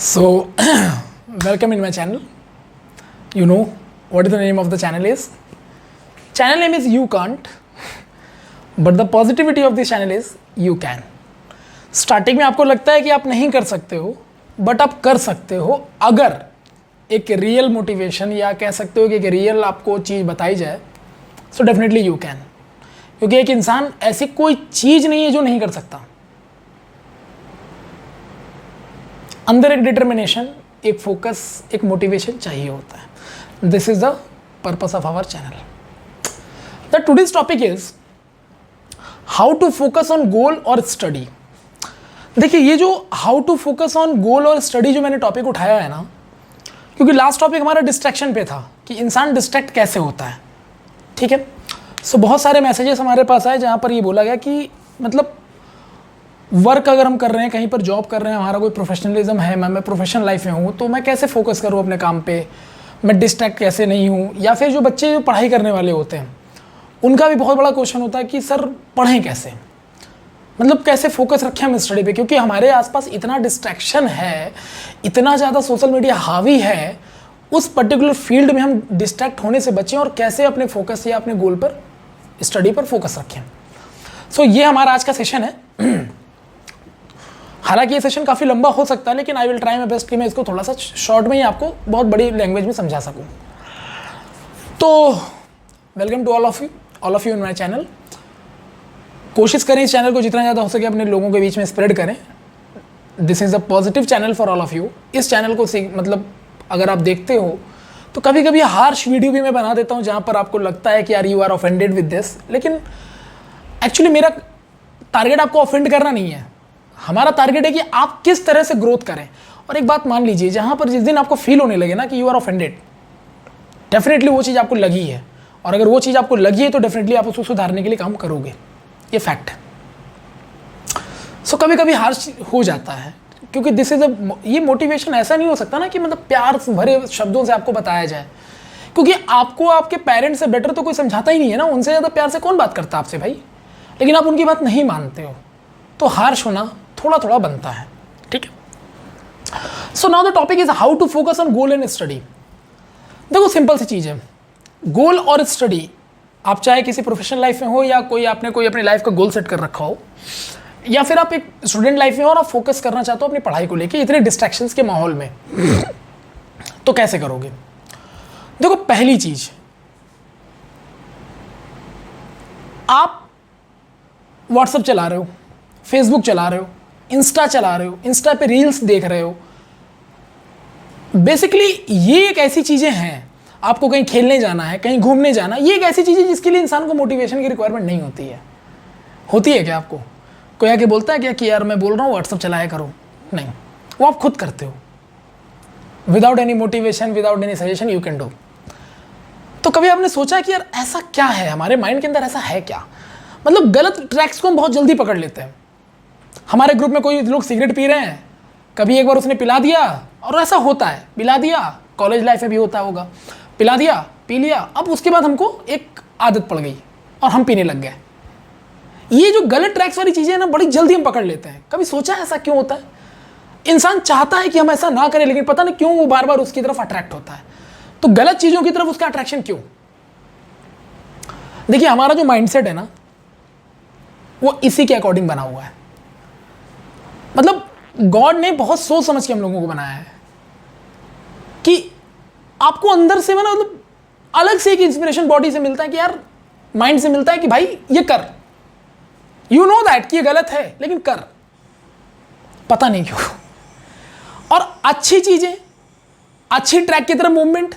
So, welcome in my channel. You know what is the name of the channel is? Channel name is You Can't, but the positivity of this channel is You Can. Starting में आपको लगता है कि आप नहीं कर सकते हो, बट आप कर सकते हो अगर एक रियल मोटिवेशन या कह सकते हो कि एक रियल आपको चीज़ बताई जाए. सो डेफिनेटली यू कैन, क्योंकि एक इंसान ऐसी कोई चीज़ नहीं है जो नहीं कर सकता. अंदर एक डिटर्मिनेशन, एक फोकस, एक मोटिवेशन चाहिए होता है. This is the purpose of our channel. The today's topic is how to focus on goal और स्टडी. देखिए, ये जो how to focus on goal और स्टडी जो मैंने टॉपिक उठाया है ना, क्योंकि लास्ट टॉपिक हमारा डिस्ट्रैक्शन पे था कि इंसान डिस्ट्रैक्ट कैसे होता है. ठीक है. सो बहुत सारे मैसेजेस हमारे पास आए जहाँ पर ये बोला गया कि मतलब वर्क अगर हम कर रहे हैं, कहीं पर जॉब कर रहे हैं, हमारा कोई प्रोफेशनलिज्म है, मैं प्रोफेशनल लाइफ में हूँ, तो मैं कैसे फोकस करूँ अपने काम पे, मैं डिस्ट्रैक्ट कैसे नहीं हूँ. या फिर जो बच्चे जो पढ़ाई करने वाले होते हैं उनका भी बहुत बड़ा क्वेश्चन होता है कि सर पढ़ें कैसे, मतलब कैसे फोकस रखें हम स्टडी पे, क्योंकि हमारे आसपास इतना डिस्ट्रैक्शन है, इतना ज़्यादा सोशल मीडिया हावी है. उस पर्टिकुलर फील्ड में हम डिस्ट्रैक्ट होने से बचें और कैसे अपने फोकस या अपने गोल पर, स्टडी पर फोकस रखें. सो ये हमारा आज का सेशन है. हालांकि ये सेशन काफ़ी लंबा हो सकता है, लेकिन I will try my best कि मैं इसको थोड़ा सा शॉर्ट में ही आपको बहुत बड़ी लैंग्वेज में समझा सकूं. तो welcome to all of you in my channel. कोशिश करें इस चैनल को जितना ज़्यादा हो सके अपने लोगों के बीच में स्प्रेड करें. This is a positive channel for all of you. इस चैनल को मतलब अगर आप देखते हो तो कभी कभी हार्श वीडियो भी मैं बना देता हूँ जहाँ पर आपको लगता है कि यार you are offended with this, लेकिन एक्चुअली मेरा टारगेट आपको ऑफेंड करना नहीं है. हमारा टारगेट है कि आप किस तरह से ग्रोथ करें. और एक बात मान लीजिए, जहाँ पर जिस दिन आपको फील होने लगे ना कि यू आर ऑफेंडेड, डेफिनेटली वो चीज़ आपको लगी है, और अगर वो चीज़ आपको लगी है तो डेफिनेटली आप उसको सुधारने के लिए काम करोगे. ये फैक्ट है. सो कभी कभी हार्श हो जाता है, क्योंकि दिस इज ये मोटिवेशन ऐसा नहीं हो सकता ना कि मतलब प्यार भरे शब्दों से आपको बताया जाए, क्योंकि आपको आपके पेरेंट्स से बेटर तो कोई समझाता ही नहीं है ना. उनसे ज़्यादा प्यार से कौन बात करता है आपसे भाई, लेकिन आप उनकी बात नहीं मानते हो, तो हार्श होना थोड़ा थोड़ा बनता है. ठीक है. So now the topic is how to focus on goal and study. देखो, सिंपल सी चीज़ है. गोल और स्टडी, आप चाहे किसी प्रोफेशनल लाइफ में हो या आपने कोई अपनी लाइफ का गोल सेट कर रखा हो, या फिर आप एक स्टूडेंट लाइफ में हो और आप फोकस करना चाहते हो अपनी पढ़ाई को लेके इतने डिस्ट्रैक्शंस के माहौल में, तो कैसे करोगे. देखो, पहली चीज, आप व्हाट्सएप चला रहे हो, फेसबुक चला रहे हो, इंस्टा चला रहे हो, इंस्टा पे रील्स देख रहे हो. बेसिकली ये एक ऐसी चीज़ें हैं, आपको कहीं खेलने जाना है, कहीं घूमने जाना है, ये एक ऐसी चीज़ है जिसके लिए इंसान को मोटिवेशन की रिक्वायरमेंट नहीं होती है. होती है क्या आपको? कोई आके बोलता है क्या कि यार मैं बोल रहा हूँ व्हाट्सएप चलाया करो? नहीं, वो आप खुद करते हो. Without any motivation, without any suggestion you can do. तो कभी आपने सोचा कि यार ऐसा क्या है हमारे माइंड के अंदर, ऐसा है क्या, मतलब गलत ट्रैक्स को हम बहुत जल्दी पकड़ लेते हैं. हमारे ग्रुप में कोई लोग सिगरेट पी रहे हैं, कभी एक बार उसने पिला दिया, और ऐसा होता है, पिला दिया, कॉलेज लाइफ में भी होता होगा, पिला दिया, पी लिया, अब उसके बाद हमको एक आदत पड़ गई और हम पीने लग गए. ये जो गलत ट्रैक्स वाली चीज़ें हैं ना, बड़ी जल्दी हम पकड़ लेते हैं. कभी सोचा है ऐसा क्यों होता है? इंसान चाहता है कि हम ऐसा ना करें, लेकिन पता नहीं क्यों वो बार बार उसकी तरफ अट्रैक्ट होता है. तो गलत चीज़ों की तरफ उसका अट्रैक्शन क्यों? देखिए, हमारा जो माइंडसेट है ना, वो इसी के अकॉर्डिंग बना हुआ है. मतलब गॉड ने बहुत सोच समझ के हम लोगों को बनाया है कि आपको अंदर से मतलब अलग से एक इंस्पिरेशन बॉडी से मिलता है कि यार, माइंड से मिलता है कि भाई ये कर. यू नो दैट कि ये गलत है, लेकिन कर, पता नहीं क्यों. और अच्छी चीजें, अच्छी ट्रैक की तरफ मूवमेंट,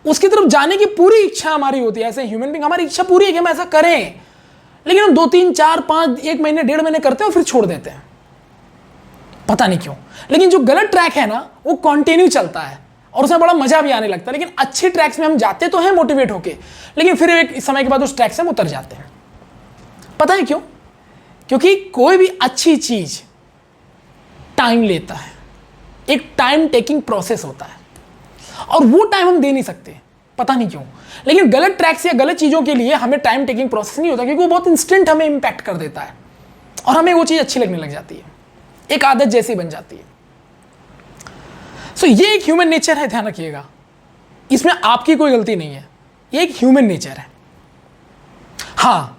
उसकी तरफ जाने की पूरी इच्छा हमारी होती है. ऐसे ह्यूमन बीइंग, हमारी इच्छा पूरी है कि हम ऐसा करें, लेकिन हम 2 3 4 5 1 महीने 1.5 महीने करते हैं और फिर छोड़ देते हैं, पता नहीं क्यों. लेकिन जो गलत ट्रैक है ना, वो कंटिन्यू चलता है और उसमें बड़ा मजा भी आने लगता है. लेकिन अच्छे ट्रैक्स में हम जाते तो हैं मोटिवेट होके, लेकिन फिर एक समय के बाद उस ट्रैक से हम उतर जाते हैं. पता है क्यों? क्योंकि कोई भी अच्छी चीज टाइम लेता है, एक टाइम टेकिंग प्रोसेस होता है, और वो टाइम हम दे नहीं सकते, पता नहीं क्यों. लेकिन गलत ट्रैक्स या गलत चीज़ों के लिए हमें टाइम टेकिंग प्रोसेस नहीं होता, क्योंकि वो बहुत इंस्टेंट हमें इंपैक्ट कर देता है और हमें वो चीज़ अच्छी लगने लग जाती है, एक आदत जैसी बन जाती है. सो ये एक ह्यूमन नेचर है, ध्यान रखिएगा, इसमें आपकी कोई गलती नहीं है, ये एक ह्यूमन नेचर है। हाँ,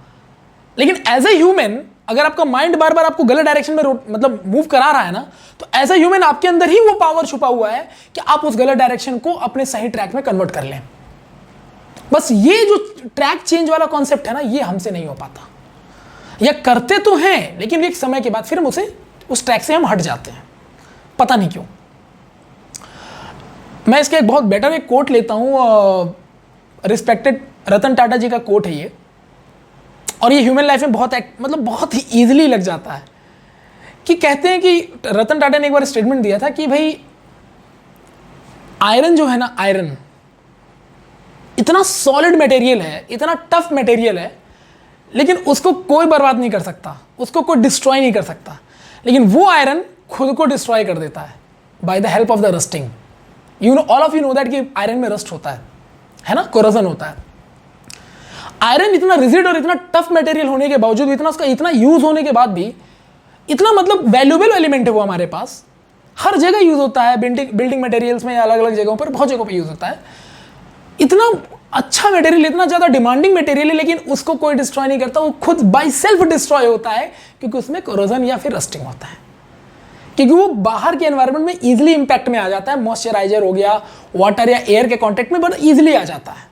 लेकिन एज ए ह्यूमन अगर आपका माइंड बार बार आपको गलत डायरेक्शन में मतलब मूव करा रहा है ना, तो एज ए ह्यूमन आपके अंदर ही वो पावर छुपा हुआ है कि आप उस गलत डायरेक्शन को अपने सही ट्रैक में कन्वर्ट कर लें। बस ये जो ट्रैक चेंज वाला कॉन्सेप्ट है ना, ये हमसे नहीं हो पाता, या करते तो हैं लेकिन एक समय के बाद फिर हम उस ट्रैक से हम हट जाते हैं, पता नहीं क्यों। मैं इसका एक बहुत बेटर एक कोट लेता हूं, रिस्पेक्टेड रतन टाटा जी का कोट है ये, और ये ह्यूमन लाइफ में बहुत ही ईजिली लग जाता है। कि कहते हैं कि रतन टाटा ने एक बार स्टेटमेंट दिया था कि भाई आयरन जो है ना, आयरन इतना सॉलिड मटेरियल है, इतना टफ मटेरियल है, लेकिन उसको कोई बर्बाद नहीं कर सकता, उसको कोई डिस्ट्रॉय नहीं कर सकता, लेकिन वो आयरन खुद को डिस्ट्रॉय कर देता है by the help of the rusting. All of you know that कि आयरन में रस्ट होता है ना, कोरोजन होता है। आयरन इतना रिजिड और इतना टफ मटेरियल होने के बावजूद, उसका इतना यूज होने के बाद भी, इतना मतलब वैल्यूएबल एलिमेंट है वो हमारे पास, हर जगह यूज होता है, बिल्डिंग मटेरियल्स में, अलग अलग जगहों पर, बहुत जगहों पर यूज होता है। इतना अच्छा मटेरियल, इतना ज़्यादा डिमांडिंग मटेरियल है, लेकिन उसको कोई डिस्ट्रॉय नहीं करता, वो खुद बाय सेल्फ डिस्ट्रॉय होता है, क्योंकि उसमें कोरोजन या फिर रस्टिंग होता है, क्योंकि वो बाहर के एनवायरनमेंट में इजीली इंपैक्ट में आ जाता है। मॉइस्चराइजर हो गया, वाटर या एयर के कांटेक्ट में बड़ा इजीली आ जाता है,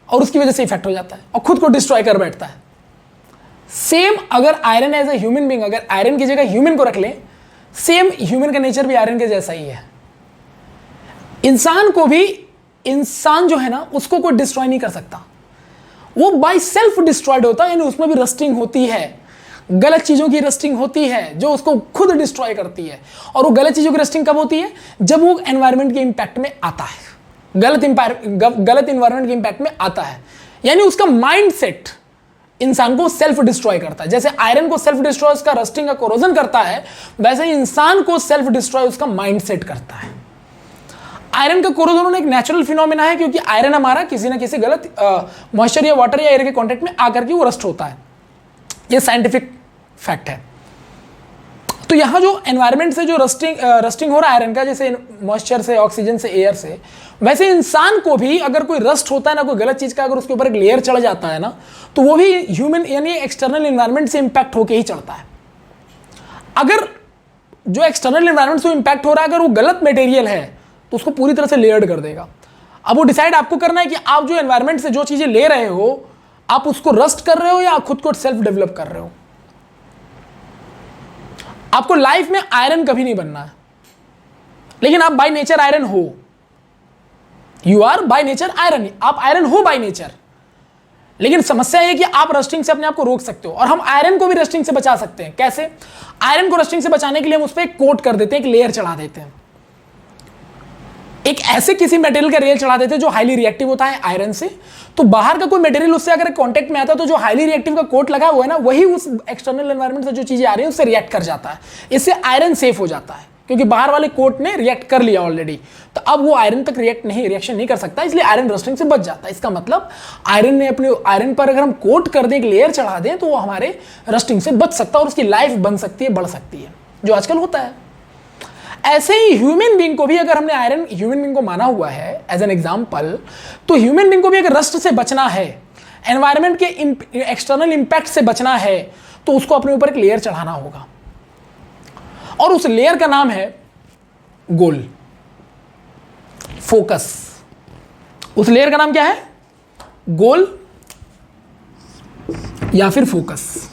और उसकी वजह से इफेक्ट हो जाता है और खुद को डिस्ट्रॉय कर बैठता है। सेम अगर iron as a human being, अगर आयरन की जगह ह्यूमन को रख लें, सेम ह्यूमन का नेचर भी आयरन के जैसा ही है। इंसान को भी, इंसान जो है ना, उसको कोई डिस्ट्रॉय नहीं कर सकता, वो बाय सेल्फ डिस्ट्रॉयड होता है, यानी उसमें भी रस्टिंग होती है, गलत चीजों की रस्टिंग होती है जो उसको खुद डिस्ट्रॉय करती है। और वो गलत चीजों की रस्टिंग कब होती है? जब वो एनवायरनमेंट के इंपैक्ट में आता है, गलत एनवायरनमेंट के इंपैक्ट में आता है, यानी उसका माइंड सेट इंसान को सेल्फ डिस्ट्रॉय करता है। जैसे आयरन को सेल्फ डिस्ट्रॉय उसका रस्टिंग का कोरोजन करता है, वैसे ही इंसान को सेल्फ डिस्ट्रॉय उसका माइंड सेट करता है। आयरन का कोरोजन एक नेचुरल फिनोमेना है, क्योंकि आयरन हमारा किसी ना किसी गलत मॉइस्चर या वाटर या एयर के कांटेक्ट में आकर के वो रस्ट होता है, ये साइंटिफिक फैक्ट है। तो यहां जो एनवायरनमेंट से जो रस्टिंग हो रहा है आयरन का, जैसे मॉइस्चर से, ऑक्सीजन से, एयर से, वैसे इंसान को भी अगर कोई रस्ट होता है ना, कोई गलत चीज का अगर उसके ऊपर एक लेयर चढ़ जाता है ना, तो वो भी ह्यूमन यानी एक्सटर्नल एनवायरनमेंट से इंपैक्ट होकर ही चढ़ता है। अगर जो एक्सटर्नल एनवायरनमेंट से इंपैक्ट हो रहा है, अगर वो गलत मटेरियल है, तो उसको पूरी तरह से लेयर्ड कर देगा। अब वो डिसाइड आपको करना है कि आप जो एनवायरनमेंट से जो चीजें ले रहे हो, आप उसको रस्ट कर रहे हो या खुद को सेल्फ डेवलप कर रहे हो। आपको लाइफ में आयरन कभी नहीं बनना है, लेकिन आप बाय नेचर आयरन हो, you are by nature iron, आप आयरन हो बाय नेचर। लेकिन समस्या यह कि आप रस्टिंग से अपने आप को रोक सकते हो, और हम आयरन को भी रस्टिंग से बचा सकते हैं। कैसे? आयरन को रस्टिंग से बचाने के लिए हम उस पर एक कोट कर देते हैं, एक लेयर चढ़ा देते हैं, एक ऐसे किसी मटेरियल का लेयर चढ़ा देते हैं जो हाईली रिएक्टिव होता है आयरन से। तो बाहर का कोई मटेरियल उससे अगर कांटेक्ट में आता है, तो जो हाईली रिएक्टिव का कोट लगा हुआ है ना, वही उस एक्सटर्नल एनवायरनमेंट से जो चीजें आ रही हैं उससे रिएक्ट कर जाता है। इससे आयरन सेफ हो जाता है, क्योंकि बाहर वाले कोट ने रिएक्ट कर लिया ऑलरेडी, तो अब वो आयरन तक रिएक्शन नहीं कर सकता, इसलिए आयरन रस्टिंग से बच जाता है। इसका मतलब आयरन पर अगर हम कोट कर दें, एक लेयर चढ़ा दें, तो वो हमारे रस्टिंग से बच सकता है और उसकी लाइफ बन सकती है, बढ़ सकती है, जो आजकल होता है। ऐसे ही ह्यूमन बीइंग को भी, अगर हमने आयरन ह्यूमन बीइंग को माना हुआ है एज एन एग्जांपल, तो ह्यूमन बीइंग को भी अगर रस्ट से बचना है, एनवायरनमेंट के एक्सटर्नल इंपैक्ट से बचना है, तो उसको अपने ऊपर एक लेयर चढ़ाना होगा, और उस लेयर का नाम है गोल, फोकस। उस लेयर का नाम क्या है? गोल या फिर फोकस।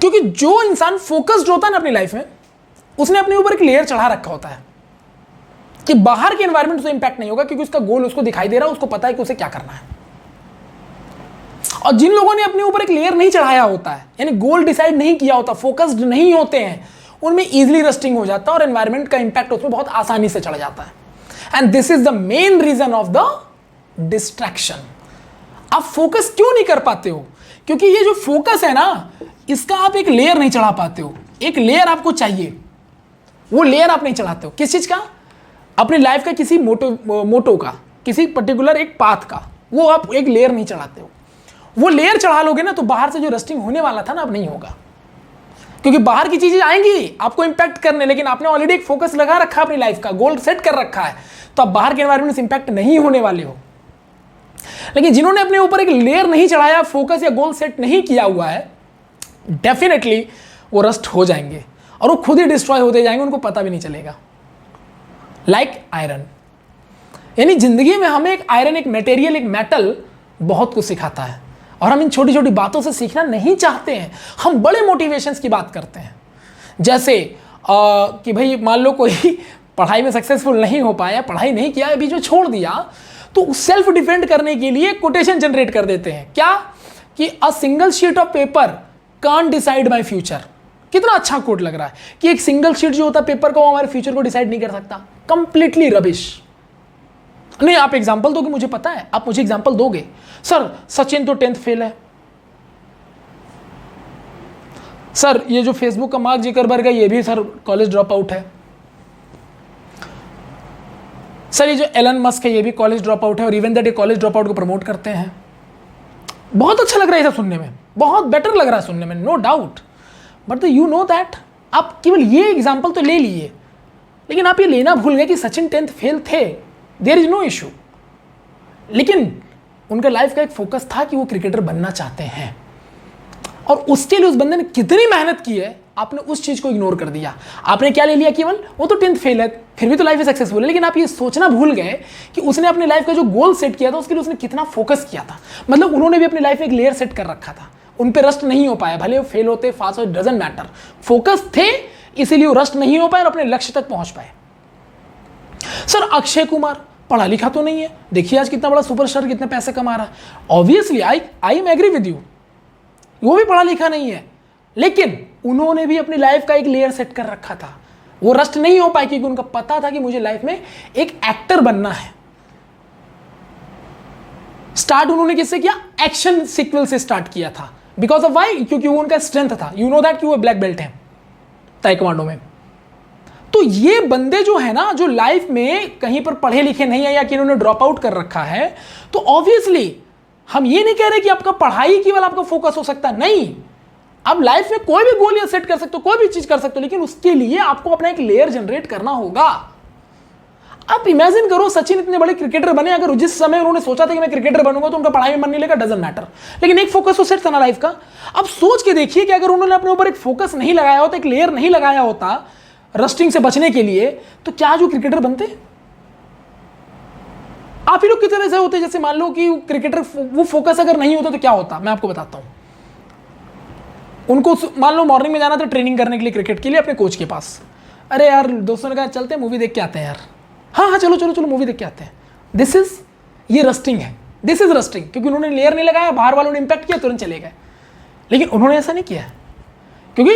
क्योंकि जो इंसान फोकस्ड होता है ना अपनी लाइफ में, उसने अपने ऊपर एक लेयर चढ़ा रखा होता है कि बाहर के एनवायरनमेंट से इंपैक्ट नहीं होगा, क्योंकि उसका गोल उसको दिखाई दे रहा है, उसको पता है कि उसे क्या करना है। और जिन लोगों ने अपने ऊपर एक लेयर नहीं चढ़ाया होता है, यानी गोल डिसाइड नहीं किया होता, फोकस्ड नहीं होते हैं, उनमें इजीली रस्टिंग हो जाता है और एनवायरनमेंट का इंपैक्ट उसमें बहुत आसानी से चढ़ जाता है। And this is the main reason of the distraction. आप फोकस क्यों नहीं कर पाते हो? क्योंकि ये जो फोकस है ना, इसका आप एक लेयर नहीं चढ़ा पाते हो। एक लेयर आपको चाहिए, वो लेयर आप नहीं चढ़ाते हो। किस चीज का? अपनी लाइफ का किसी मोटो का, किसी पर्टिकुलर एक पाथ का, वो आप एक लेयर नहीं चढ़ाते हो। वो लेयर चढ़ा लोगे ना, तो बाहर से जो रस्टिंग होने वाला था ना, अब नहीं होगा, क्योंकि बाहर की चीजें आएंगी आपको इंपैक्ट करने, लेकिन आपने ऑलरेडी एक फोकस लगा रखा है अपनी लाइफ का, गोल सेट कर रखा है, तो आप बाहर के एनवायरमेंट से इंपैक्ट नहीं होने वाले हो। लेकिन जिन्होंने अपने ऊपर एक लेयर नहीं चढ़ाया, फोकस या गोल सेट नहीं किया हुआ है, डेफिनेटली वो रस्ट हो जाएंगे और वो खुद ही डिस्ट्रॉय होते जाएंगे, उनको पता भी नहीं चलेगा। लाइक आयरन, यानी जिंदगी में हमें एक आयरन, एक मटेरियल, एक मेटल बहुत कुछ सिखाता है और हम इन छोटी छोटी बातों से सीखना नहीं चाहते हैं। हम बड़े मोटिवेशंस की बात करते हैं, जैसे कि भाई मान लो कोई पढ़ाई में सक्सेसफुल नहीं हो पाया, पढ़ाई नहीं किया, बीच में छोड़ दिया, तो सेल्फ डिफेंड करने के लिए कोटेशन जनरेट कर देते हैं। क्या कि a single sheet of paper can't decide my future. कितना अच्छा कोट लग रहा है कि एक सिंगल शीट जो होता है पेपर का, वो हमारे फ्यूचर को डिसाइड नहीं कर सकता। Completely rubbish. नहीं, आप एग्जांपल दोगे, मुझे पता है आप मुझे एग्जांपल दोगे। सर सचिन तो 10th फेल है, सर ये जो फेसबुक का मार्क जुकरबर्ग है ये भी सर कॉलेज ड्रॉप आउट है, सर ये जो एलन मस्क है ये भी कॉलेज ड्रॉप आउट है, और इवन दैट ये कॉलेज ड्रॉप आउट को प्रमोट करते हैं। बहुत अच्छा लग रहा है ये सुनने में, बहुत बेटर लग रहा है सुनने में, no doubt. But you know that आप केवल ये एग्जांपल तो ले लिए, लेकिन आप ये लेना भूल गए कि सचिन 10th फेल थे, देयर इज नो इशू। लेकिन उनका लाइफ का एक फोकस था कि वो क्रिकेटर बनना चाहते हैं, और उसके लिए उस बंदे ने कितनी मेहनत की है, आपने उस चीज को इग्नोर कर दिया। आपने क्या ले लिया, केवल वो तो 10th फेल है, फिर भी तो लाइफ में सक्सेसफुल है। लेकिन आप ये सोचना भूल गए कि उसने अपनी लाइफ का जो गोल सेट किया था उसके लिए उसने कितना फोकस किया था। मतलब उन्होंने भी अपनी लाइफ में एक लेयर सेट कर रखा था, उन पे रस्ट नहीं हो पाया, भले वो फेल होते, पास हो, डजंट मैटर, फोकस थे, इसीलिए वो रस्ट नहीं हो पाए और अपने लक्ष्य तक पहुंच पाए। सर अक्षय कुमार पढ़ा लिखा तो नहीं है, देखिए आज कितना बड़ा सुपरस्टार, कितने पैसे कमा रहा है। Obviously I am agree with you, वो भी पढ़ा लिखा नहीं है, लेकिन उन्होंने भी अपनी लाइफ का एक लेयर सेट कर रखा था। वो रस्ट नहीं हो पाई क्योंकि उनका पता था कि मुझे लाइफ में एक एक्टर बनना है। स्टार्ट उन्होंने किससे किया, एक्शन सीक्वल से स्टार्ट किया था। बिकॉज ऑफ वाई, क्योंकि वो उनका स्ट्रेंथ था। यू नो दैट कि वो ब्लैक बेल्ट है ताइक्वांडो में। तो ये बंदे जो है ना, जो लाइफ में कहीं पर पढ़े लिखे नहीं है या कि इन्होंने ड्रॉप आउट कर रखा है, तो ऑब्वियसली हम ये नहीं कह रहे कि आपका पढ़ाई केवल आपका फोकस हो सकता, नहीं, आप लाइफ में कोई भी गोल या सेट कर सकते हो, कोई भी चीज कर सकते हो, लेकिन उसके लिए आपको अपना एक लेयर जनरेट करना होगा। आप इमेजिन करो सचिन इतने बड़े क्रिकेटर बने, अगर जिस समय उन्होंने सोचा था कि मैं क्रिकेटर बनूंगा तो उनका पढ़ाई में मन नहीं लगा, डजंट मैटर, लेकिन एक फोकस तो सेट था ना लाइफ का। अब सोच के देखिए कि अगर उन्होंने अपने ऊपर एक फोकस नहीं लगाया होता, एक लेयर नहीं लगाया होता रस्टिंग से बचने के लिए, तो क्या जो क्रिकेटर बनते? आप ही लोग की तरह से होते, जैसे मान लो कि क्रिकेटर वो फोकस अगर नहीं होता तो क्या होता, मैं आपको बताता हूं। उनको मान लो मॉर्निंग में जाना था ट्रेनिंग करने के लिए क्रिकेट के लिए अपने कोच के पास, अरे यार दोस्तों ने कहा चलते हैं मूवी देख के आते हैं यार, हाँ चलो चलो चलो मूवी देख के आते हैं। ये रस्टिंग है, दिस इज रस्टिंग, क्योंकि उन्होंने लेयर नहीं लगाया, बाहर वालों ने इंपैक्ट किया, तुरंत चले गए। लेकिन उन्होंने ऐसा नहीं किया क्योंकि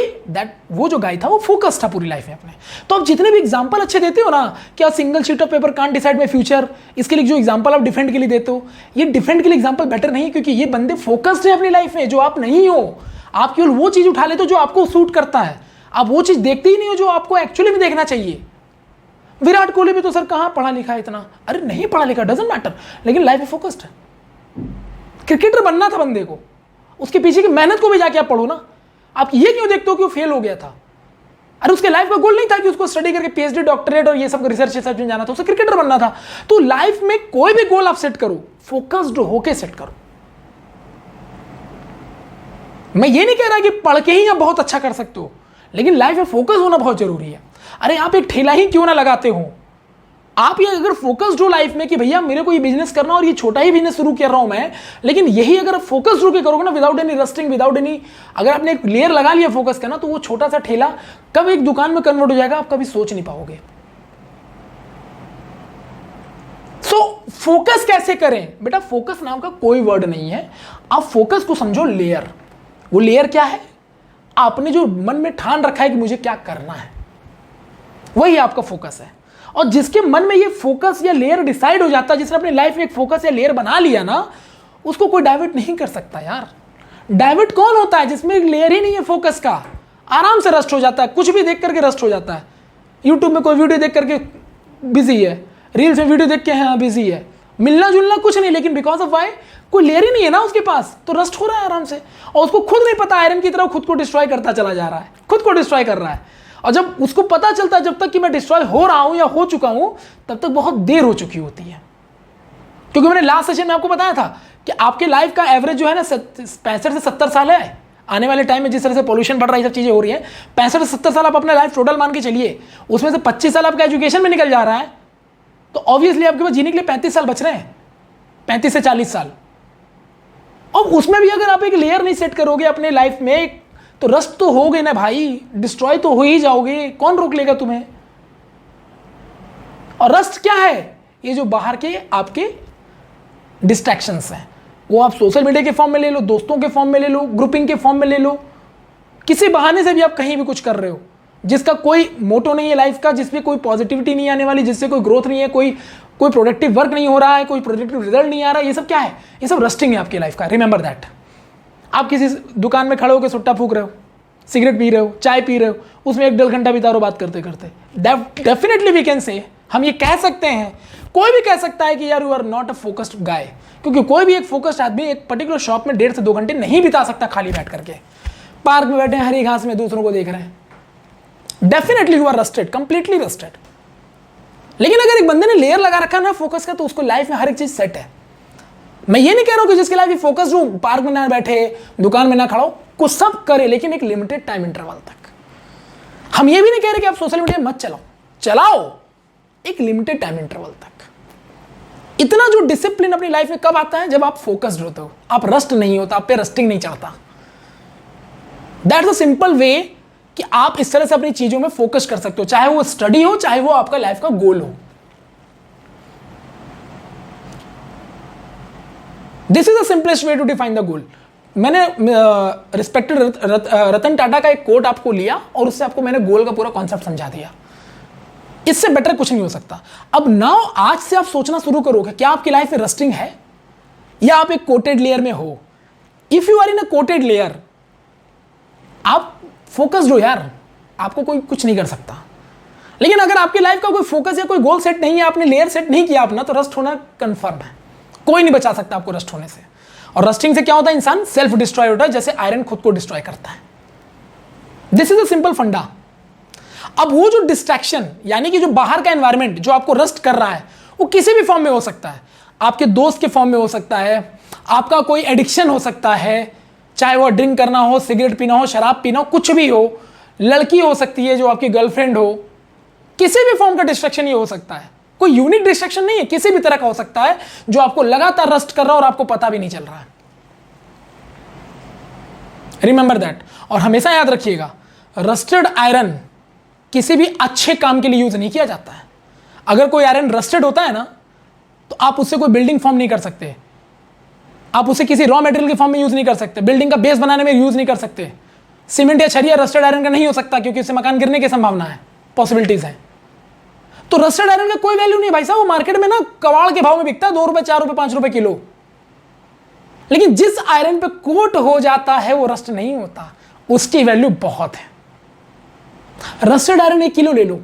वो जो गाय था वो फोकस था पूरी लाइफ में अपने। तो आप जितने भी एग्जांपल अच्छे देते हो ना, क्या single sheet of paper can't decide my future, इसके लिए जो एग्जांपल आप डिफेंड के लिए देते हो, ये डिफेंड के लिए एग्जांपल बेटर नहीं, क्योंकि ये बंदे फोकस्ड है अपनी लाइफ में, जो आप नहीं हो। आप केवल वो चीज उठा लेते हो जो आपको सूट करता है, आप वो चीज देखते ही नहीं हो जो आपको एक्चुअली में देखना चाहिए। विराट कोहली भी तो सर कहाँ पढ़ा लिखा है इतना, अरे नहीं पढ़ा लिखा, डजंट मैटर, लेकिन लाइफ में फोकस्ड है। क्रिकेटर बनना था बंदे को, उसके पीछे की मेहनत को भी जाके आप पढ़ो ना। आप ये क्यों देखते हो कि वो फेल हो गया था? अरे उसके लाइफ का गोल नहीं था कि उसको स्टडी करके पीएचडी, डॉक्टरेट और ये सब रिसर्च में जाना था, उसे क्रिकेटर बनना था। तो लाइफ में कोई भी गोल आप सेट करो, फोकस्ड होके सेट करो। मैं ये नहीं कह रहा कि पढ़ के ही आप बहुत अच्छा कर सकते हो, लेकिन लाइफ में फोकस होना बहुत जरूरी है। अरे आप एक ठेला ही क्यों ना लगाते हो, आप ये अगर फोकस्ड हो लाइफ में कि भैया मेरे को ये बिजनेस करना और ये छोटा ही बिजनेस शुरू कर रहा हूं मैं, लेकिन यही अगर फोकस्ड होकर करोगे ना, without any rusting, without any, अगर आपने एक लेयर लगा लिया फोकस करना, तो वो छोटा सा ठेला कब एक दुकान में कन्वर्ट हो जाएगा आप कभी सोच नहीं पाओगे। सो फोकस कैसे करें बेटा? फोकस नाम का कोई वर्ड नहीं है, आप फोकस को समझो लेयर। वो लेयर क्या है? आपने जो मन में ठान रखा है कि मुझे क्या करना है, वही आपका फोकस है। और जिसके मन में ये फोकस या लेयर डिसाइड हो जाता है, जिसने अपनी लाइफ में एक फोकस या लेयर बना लिया ना, उसको कोई डाइवर्ट नहीं कर सकता यार। डाइवर्ट कौन होता है? जिसमें एक लेयर ही नहीं है फोकस का, आराम से रस्ट हो जाता है, कुछ भी देख करके रस्ट हो जाता है। यूट्यूब में कोई वीडियो देख करके बिजी है, रील्स में वीडियो देख के हाँ बिजी है, मिलना जुलना कुछ नहीं, लेकिन बिकॉज ऑफ वाई, कोई लेयर ही नहीं है ना उसके पास, तो रस्ट हो रहा है आराम से। और उसको खुद नहीं पता, आयरन की तरह खुद को डिस्ट्रॉय करता चला जा रहा है, खुद को डिस्ट्रॉय कर रहा है। और जब उसको पता चलता है जब तक कि मैं डिस्ट्रॉय हो रहा हूं या हो चुका हूं, तब तक बहुत देर हो चुकी होती है। क्योंकि मैंने लास्ट सेशन में आपको बताया था कि आपके लाइफ का एवरेज जो है ना 65 से 70 साल है। आने वाले टाइम में जिस तरह से पॉल्यूशन बढ़ रहा है, ये सब चीजें हो रही है, 65 से 70 साल आप अपना लाइफ टोटल मान के चलिए, उसमें से 25 साल आपका एजुकेशन में निकल जा रहा है, तो ऑब्वियसली आपके पास जीने के लिए 35 साल बच रहे हैं, 35 से 40 साल। और उसमें भी अगर आप एक लेयर नहीं सेट करोगे अपने लाइफ में, तो रस्ट तो हो गए ना भाई, डिस्ट्रॉय तो हो ही जाओगे, कौन रोक लेगा तुम्हें। और रस्ट क्या है? ये जो बाहर के आपके डिस्ट्रैक्शंस हैं, वो आप सोशल मीडिया के फॉर्म में ले लो, दोस्तों के फॉर्म में ले लो, ग्रुपिंग के फॉर्म में ले लो, किसी बहाने से भी आप कहीं भी कुछ कर रहे हो, जिसका कोई मोटो नहीं है लाइफ का, जिसमें कोई पॉजिटिविटी नहीं आने वाली, जिससे कोई ग्रोथ नहीं है, कोई प्रोडक्टिव वर्क नहीं हो रहा है, कोई प्रोडक्टिव रिजल्ट नहीं आ रहा है। ये सब क्या है? ये सब रस्टिंग है आपकी लाइफ का। Remember that. आप किसी दुकान में खड़े होकर सुट्टा फूक रहे हो, सिगरेट पी रहे हो, चाय पी रहे हो, उसमें 1-1.5 घंटा बिता रहे हो बात करते करते, डेफिनेटली वी कैन से, हम ये कह सकते हैं, कोई भी कह सकता है कि यार you are not a focused guy. क्योंकि कोई भी एक फोकस्ड आदमी एक पर्टिकुलर शॉप में 1.5 से 2 घंटे नहीं बिता सकता खाली बैठ करके। पार्क में बैठे हैं, हरी घास में दूसरों को देख रहे हैं, definitely you are rusted, completely rusted. लेकिन अगर एक बंदे ने लेयर लगा रखा ना फोकस का, तो उसको लाइफ में हर एक चीज सेट है। मैं ये नहीं कह रहा हूं कि जिसकी लाइफ फोकस्ड हो, पार्क में ना बैठे, दुकान में ना खड़ा हो, कुछ सब करे, लेकिन एक लिमिटेड टाइम इंटरवल तक। हम ये भी नहीं कह रहे कि आप सोशल मीडिया मत चलाओ, चलाओ एक लिमिटेड टाइम इंटरवल तक। इतना जो डिसिप्लिन अपनी लाइफ में कब आता है? जब आप फोकस्ड होते हो, आप रस्ट नहीं होता, आप पे रस्टिंग नहीं चढ़ता। दैट्स अ सिंपल वे कि आप इस तरह से अपनी चीजों में फोकस कर सकते हो, चाहे वो स्टडी हो, चाहे वो आपका लाइफ का गोल हो। This is the simplest way to define the goal. मैंने रिस्पेक्टेड रतन टाटा का एक कोट आपको लिया और उससे आपको मैंने गोल का पूरा कॉन्सेप्ट समझा दिया। इससे बेटर कुछ नहीं हो सकता। अब नाउ आज से आप सोचना शुरू करो कि क्या आपकी लाइफ में रस्टिंग है या आप एक कोटेड लेयर में हो। If you are in a coated layer, आप फोकस्ड हो यार, आपको कोई कुछ नहीं कर सकता। लेकिन अगर आपकी लाइफ का कोई फोकस या कोई गोल सेट नहीं है, आपने लेयर सेट नहीं किया अपना, तो रस्ट होना कंफर्म है। कोई नहीं बचा सकता आपको रस्ट होने से। और रस्टिंग से क्या होता है? इंसान सेल्फ डिस्ट्रॉय होता है, जैसे आयरन खुद को डिस्ट्रॉय करता है। दिस इज अ सिंपल फंडा। अब वो जो डिस्ट्रैक्शन, यानी कि जो बाहर का एनवायरनमेंट जो आपको रस्ट कर रहा है, वो किसी भी फॉर्म में हो सकता है। आपके दोस्त के फॉर्म में हो सकता है, आपका कोई एडिक्शन हो सकता है, चाहे वो ड्रिंक करना हो, सिगरेट पीना हो, शराब पीना हो, कुछ भी हो। लड़की हो सकती है जो आपकी गर्लफ्रेंड हो, किसी भी फॉर्म का डिस्ट्रैक्शन ये हो सकता है। कोई यूनिक डिस्ट्रैक्शन नहीं है, किसी भी तरह का हो सकता है जो आपको लगातार रस्ट कर रहा है और आपको पता भी नहीं चल रहा है। Remember that. और हमेशा याद रखिएगा, रस्टेड आयरन किसी भी अच्छे काम के लिए यूज नहीं किया जाता है। अगर कोई आयरन रस्टेड होता है ना, तो आप उससे कोई बिल्डिंग फॉर्म नहीं कर सकते, आप उसे किसी रॉ मटेरियल के फॉर्म में यूज नहीं कर सकते, बिल्डिंग का बेस बनाने में यूज नहीं कर सकते। सीमेंट या छरिया रस्टेड आयरन का नहीं हो सकता, क्योंकि उससे मकान गिरने की संभावना है, पॉसिबिलिटीज है। तो रस्टेड आयरन का कोई वैल्यू नहीं भाई साहब। वो मार्केट में ना कबाड़ के भाव में बिकता है, 2 रुपए, 4 रुपए, 5 रुपए किलो। लेकिन जिस आयरन पे कोट हो जाता है वो रस्ट नहीं होता, उसकी वैल्यू बहुत है। रस्टेड आयरन 1 किलो ले लो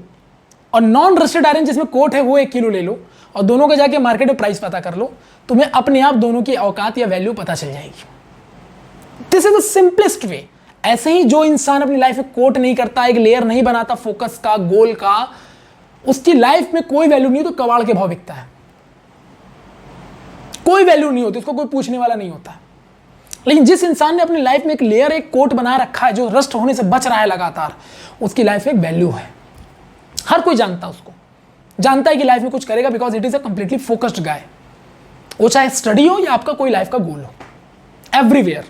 और नॉन रस्टेड आयरन जिसमें कोट है वो 1 किलो ले लो, और दोनों का जाके मार्केट में प्राइस पता कर लो, तुम्हें अपने आप दोनों की औकात या वैल्यू पता चल जाएगी। दिस इज द सिंपलेस्ट वे। ऐसे ही जो इंसान अपनी लाइफ में कोट नहीं करता, एक लेयर नहीं बनाता फोकस का, गोल का, उसकी लाइफ में कोई वैल्यू नहीं, तो कबाड़ के भाव बिकता है, कोई वैल्यू नहीं होती, उसको कोई पूछने वाला नहीं होता। लेकिन जिस इंसान ने अपनी लाइफ में एक लेयर, एक कोट बना रखा है, जो रस्ट होने से बच रहा है लगातार, उसकी लाइफ में एक वैल्यू है। हर कोई जानता है उसको, जानता है कि लाइफ में कुछ करेगा, because it is a completely focused guy. वो चाहे स्टडी हो या आपका कोई लाइफ का गोल हो, एवरीवेयर।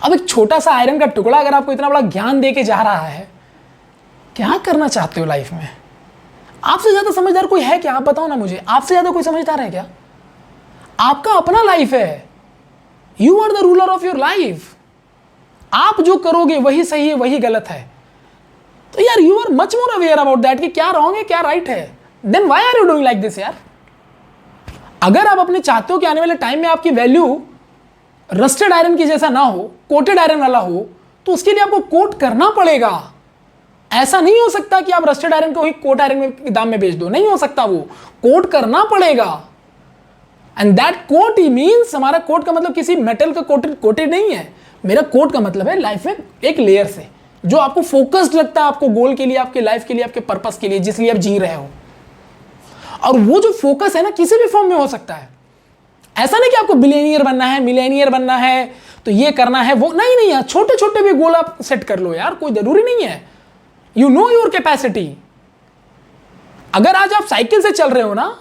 अब एक छोटा सा आयरन का टुकड़ा अगर आपको इतना बड़ा ज्ञान दे के जा रहा है, क्या करना चाहते हो लाइफ में? आपसे ज्यादा समझदार कोई है क्या? आप बताओ ना मुझे, आपसे ज्यादा कोई समझदार है क्या? आपका अपना लाइफ है, you are the ruler of your life. आप जो करोगे वही सही है, वही गलत है। तो यार you are much more aware about that कि क्या रॉन्ग है, क्या राइट है। Then why are you doing like this यार? अगर आप अपने चाहते हो कि आने वाले टाइम में आपकी वैल्यू रस्टेड आयरन की जैसा ना हो, कोटेड आयरन वाला हो, तो उसके लिए आपको कोट करना पड़ेगा। ऐसा नहीं हो सकता कि आप रस्टेड आयरन को ही कोट आयरन के दाम में बेच दो, नहीं हो सकता। वो कोट करना पड़ेगा। एंड दैट कोट ही मीन्स, हमारा कोट का मतलब किसी मेटल का कोटेड नहीं है। मेरा कोट का मतलब है लाइफ में एक लेयर से, जो आपको फोकस्ड रखता है आपको गोल के लिए, आपके लाइफ के लिए, आपके पर्पस के लिए, जिसलिए आप जी रहे हो। और वो जो फोकस है ना, किसी भी फॉर्म में हो सकता है। ऐसा नहीं कि आपको बिलियनियर बनना है, मिलेनियर बनना है, तो ये करना है वो, नहीं नहीं यार, छोटे छोटे भी गोल आप सेट कर लो यार, कोई जरूरी नहीं है। You know your capacity. अगर आज आप साइकिल से चल रहे हो ना,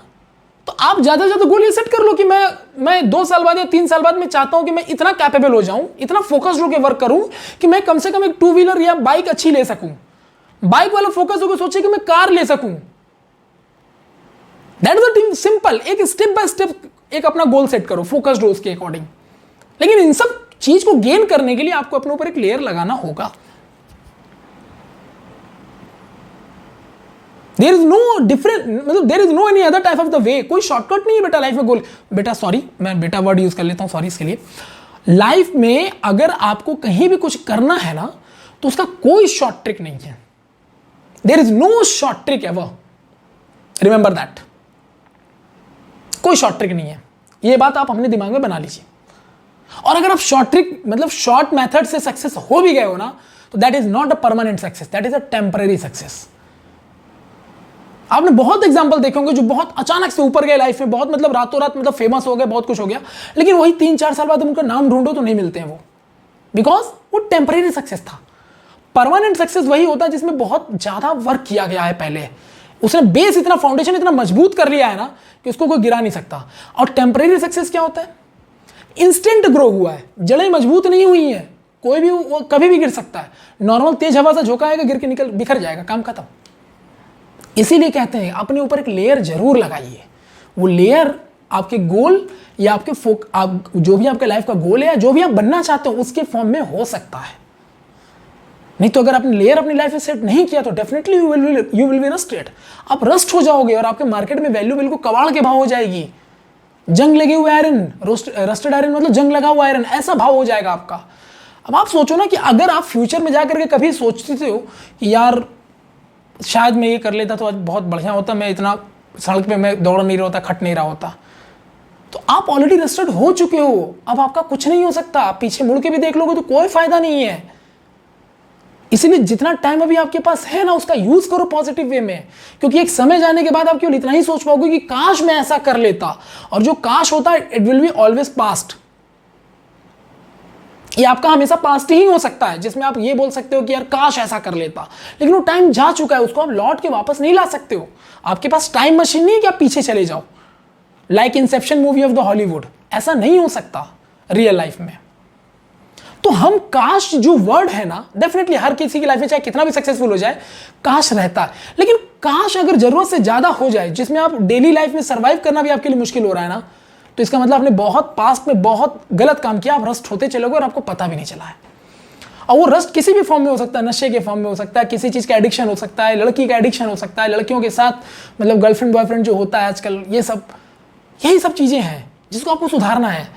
तो आप ज्यादा से ज्यादा गोल ये सेट कर लो कि मैं 2 साल बाद या 3 साल बाद मैं चाहता हूं कि मैं इतना कैपेबल हो जाऊं, इतना फोकस्ड होकर वर्क करूं कि मैं कम से कम एक 2 व्हीलर या बाइक अच्छी ले सकूं। बाइक वाला फोकस होकर सोचिए कि मैं कार ले सकूं। That is the thing, simple. एक स्टेप बाय स्टेप एक अपना गोल सेट करो, फोकस्ड हो उसके अकॉर्डिंग। लेकिन इन सब चीज को गेन करने के लिए आपको अपने ऊपर एक लेयर लगाना होगा। देयर इज नो डिफरेंट, मतलब there is no any other type of the way. कोई शॉर्टकट नहीं है बेटा लाइफ में गोल। बेटा सॉरी, मैं बेटा वर्ड यूज कर लेता हूं, सॉरी इसके लिए। लाइफ में अगर आपको कहीं भी कुछ करना है ना, तो उसका कोई शॉर्ट ट्रिक नहीं है। There is no short trick ever, remember that. कोई शॉर्ट ट्रिक नहीं है, ये बात आप अपने दिमाग में बना लीजिए। और अगर आप शॉर्ट ट्रिक मतलब शॉर्ट मेथड से सक्सेस हो भी गए हो ना, तो that is not a permanent success, that is a temporary success. आपने बहुत एग्जांपल देखे होंगे जो बहुत अचानक से ऊपर गए लाइफ में, बहुत मतलब रातों रात मतलब फेमस हो गए, बहुत कुछ हो गया, लेकिन वही 3-4 साल बाद उनका नाम ढूंढो तो नहीं मिलते हैं वो, बिकॉज वो टेम्पररी सक्सेस था। परमानेंट सक्सेस वही होता है जिसमें बहुत ज्यादा वर्क किया गया है पहले, उसने बेस इतना, फाउंडेशन इतना मजबूत कर लिया है ना कि उसको कोई गिरा नहीं सकता। और टेम्पररी सक्सेस क्या होता है? इंस्टेंट ग्रो हुआ है, जड़ें मजबूत नहीं हुई हैं, कोई भी वो कभी भी गिर सकता है। नॉर्मल तेज हवा से झोंका आएगा, गिर के निकल बिखर जाएगा, काम खत्म। इसीलिए कहते हैं अपने ऊपर एक लेयर जरूर लगाइए। वो लेयर आपके गोल या आपके आप जो भी आपके लाइफ का गोल है या जो भी आप बनना चाहते हो उसके फॉर्म में हो सकता है। नहीं तो अगर आपने लेयर अपनी लाइफ में सेट नहीं किया तो definitely you will be rusted. आप रस्ट हो जाओगे और आपके मार्केट में वैल्यू बिल्कुल कबाड़ के भाव हो जाएगी। जंग लगे हुए आयरन, रस्टेड आयरन मतलब जंग लगा हुआ आयरन, ऐसा भाव हो जाएगा आपका। अब आप सोचो ना कि अगर आप फ्यूचर में जाकर के कभी सोचते हो कि यार शायद मैं ये कर लेता तो आज बहुत बढ़िया होता, मैं इतना सड़क पे मैं दौड़ नहीं रहा होता, खट नहीं रहा होता, तो आप ऑलरेडी रस्टेड हो चुके हो। अब आपका कुछ नहीं हो सकता। आप पीछे मुड़ के भी देख लोगे तो कोई फायदा नहीं है। इसीलिए जितना टाइम अभी आपके पास है ना, उसका यूज करो पॉजिटिव वे में, क्योंकि एक समय जाने के बाद आप केवल इतना ही सोच पाओगे कि काश मैं ऐसा कर लेता, और जो काश होता है it will be always past. ये आपका हमेशा पास्ट ही हो सकता है, जिसमें आप ये बोल सकते हो कि यार काश ऐसा कर लेता, लेकिन वो टाइम जा चुका है, उसको आप लौट के वापस नहीं ला सकते हो। आपके पास टाइम मशीन नहीं है कि आप पीछे चले जाओ, like Inception movie of the Hollywood. ऐसा नहीं हो सकता रियल लाइफ में। तो हम काश जो वर्ड है ना, डेफिनेटली हर किसी की लाइफ में चाहे कितना भी सक्सेसफुल हो जाए, काश रहता है। लेकिन काश अगर जरूरत से ज्यादा हो जाए, जिसमें आप डेली लाइफ में सर्वाइव करना भी आपके लिए मुश्किल हो रहा है ना, तो इसका मतलब आपने बहुत पास्ट में बहुत गलत काम किया, आप रस्ट होते चलोगे और आपको पता भी नहीं चला है। और वो रस्ट किसी भी फॉर्म में हो सकता है, नशे के फॉर्म में हो सकता है, किसी चीज का एडिक्शन हो सकता है, लड़की का एडिक्शन हो सकता है, लड़कियों के साथ मतलब गर्लफ्रेंड बॉयफ्रेंड जो होता है आजकल, ये सब यही सब चीजें हैं जिसको आपको सुधारना है।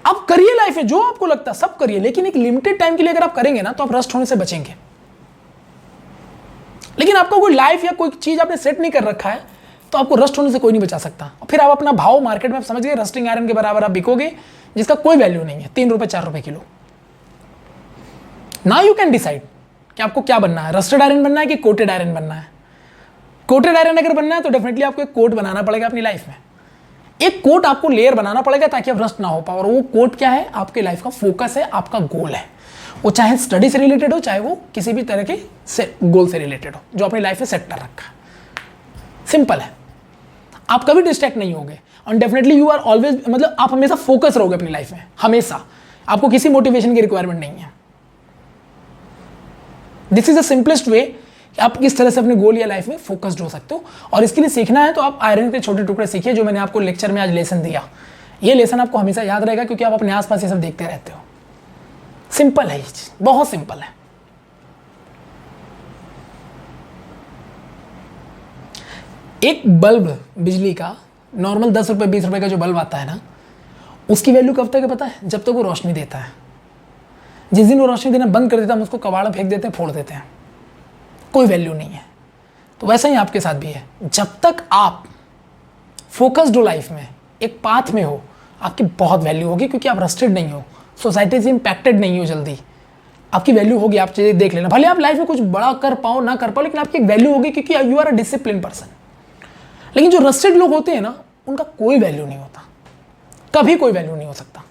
आप करिए लाइफ में जो आपको लगता है सब करिए, लेकिन एक लिमिटेड टाइम के लिए अगर आप करेंगे ना तो आप रस्ट होने से बचेंगे। लेकिन आपको कोई लाइफ या कोई चीज आपने सेट नहीं कर रखा है तो आपको रस्ट होने से कोई नहीं बचा सकता। फिर आप अपना भाव मार्केट में आप समझ गए रस्टिंग आयरन के बराबर आप बिकोगे, जिसका कोई वैल्यू नहीं है, 3 रुपए 4 रुपए kilo. Now you can decide कि आपको क्या बनना है, रस्टेड आयरन बनना है कि कोटेड आयरन बनना है। कोटेड आयरन अगर बनना है तो डेफिनेटली आपको एक कोट बनाना पड़ेगा अपनी लाइफ में। एक कोट आपको लेयर बनाना पड़ेगा ताकि आप रस्ट ना हो पाओ। और वो कोट क्या है? आपके लाइफ का फोकस है, आपका गोल है। वो चाहे स्टडी से रिलेटेड हो, चाहे वो किसी भी तरह के गोल से रिलेटेड हो जो अपनी लाइफ में सेट कर रखा है। सिंपल है, आप कभी डिस्ट्रैक्ट नहीं होगे और डेफिनेटली यू आर ऑलवेज, मतलब आप हमेशा फोकस रहोगे अपनी लाइफ में, हमेशा। आपको किसी मोटिवेशन की रिक्वायरमेंट नहीं है। दिस इज द सिंपलेस्ट वे आप किस तरह से अपने गोल या लाइफ में फोकस्ड हो सकते हो। और इसके लिए सीखना है तो आप आयरन के छोटे टुकड़े सीखिए, जो मैंने आपको लेक्चर में आज लेसन दिया। ये लेसन आपको हमेशा याद रहेगा क्योंकि आप अपने आसपास ये सब देखते रहते हो। सिंपल है ये चीज, बहुत सिंपल है। एक बल्ब बिजली का नॉर्मल 10 रुपए 20 रुपए का जो बल्ब आता है ना, उसकी वैल्यू कब तक है पता है? जब तक वो रोशनी देता है। जिस दिन वो रोशनी देना बंद कर देता है हम उसको कबाड़ा फेंक देते हैं, फोड़ देते हैं, कोई वैल्यू नहीं है। तो वैसा ही आपके साथ भी है। जब तक आप फोकस्ड हो लाइफ में, एक पाथ में हो, आपकी बहुत वैल्यू होगी, क्योंकि आप रस्टेड नहीं हो, सोसाइटी से इम्पैक्टेड नहीं हो, जल्दी आपकी वैल्यू होगी। आप चीज़ें देख लेना, भले आप लाइफ में कुछ बड़ा कर पाओ ना कर पाओ, लेकिन आपकी एक वैल्यू होगी, क्योंकि you are a discipline person. लेकिन जो रस्टेड लोग होते हैं ना, उनका कोई वैल्यू नहीं होता, कभी कोई वैल्यू नहीं हो सकता।